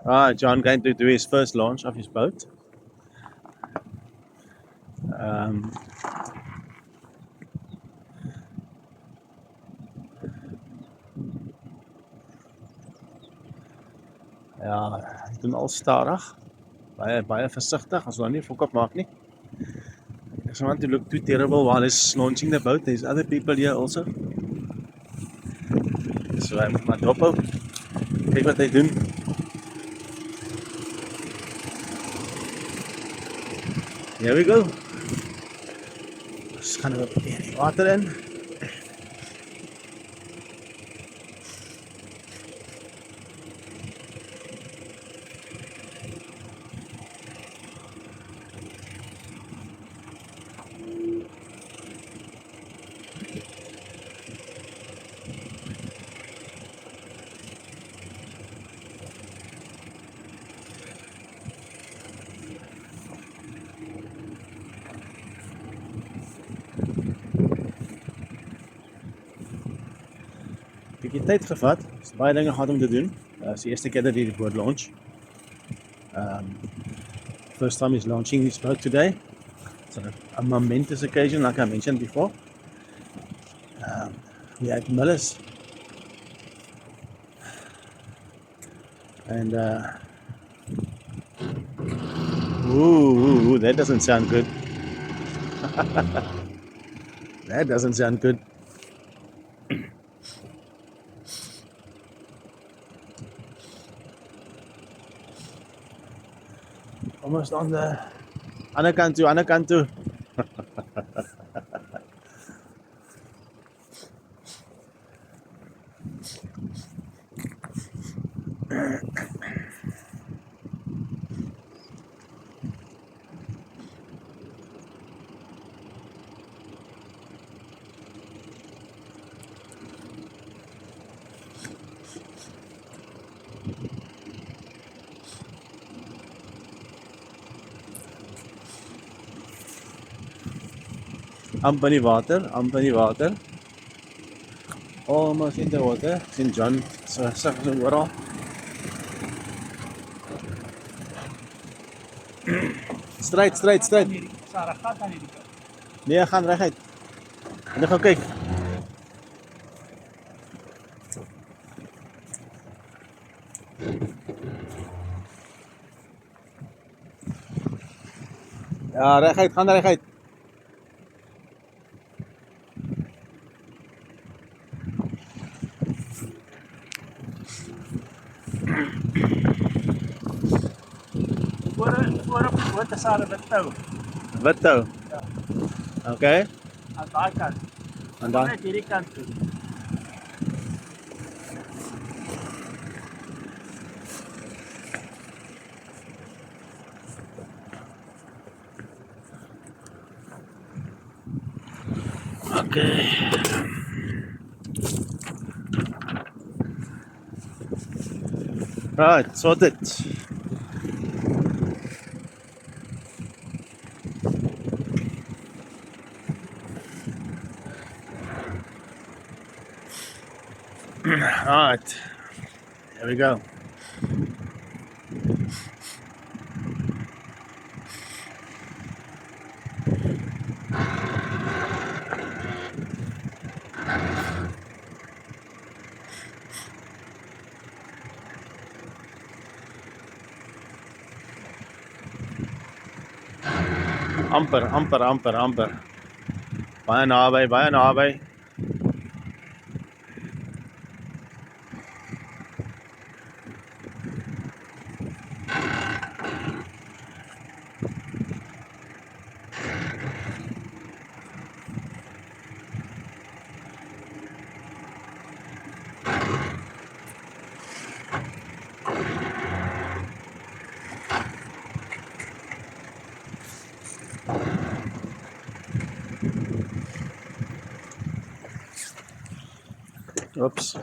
John going to do his first launch of his boat. Um, ja, hy doen al stadig, baie versigtig, as hulle nie fok op maak nie. I just want to look too terrible while he's launching the boat. There's other people here also. So hy moet maar dophou. Kyk wat hy doen. Here we go. Ons gaan nou 'n bietjie in die water in. Bietjie tyd gevat. Daar's baie dinge gehad om te doen. Is die eerste keer dat hy die boot launch. First time he's launching this boat today. It's a momentous occasion, like I mentioned before. We had Millis. And ooh, that doesn't sound good. That doesn't sound good. Almost on the ander kant toe. Amper in die water. Almost in the water. Sien John se sak so oral. Straight. Sarah gaat aan hierdie kant. Nee, gaan reguit. En dan gaan kyk. Ja, reguit, gaan reguit. Voor op die boot is daar 'n wit tou. Wit tou. Ja. Okay. Aan daai kant. En dan Net hierdie kant toe. okay. Right, sorted. Alright, here we go. Amper. Baie naby. Oops.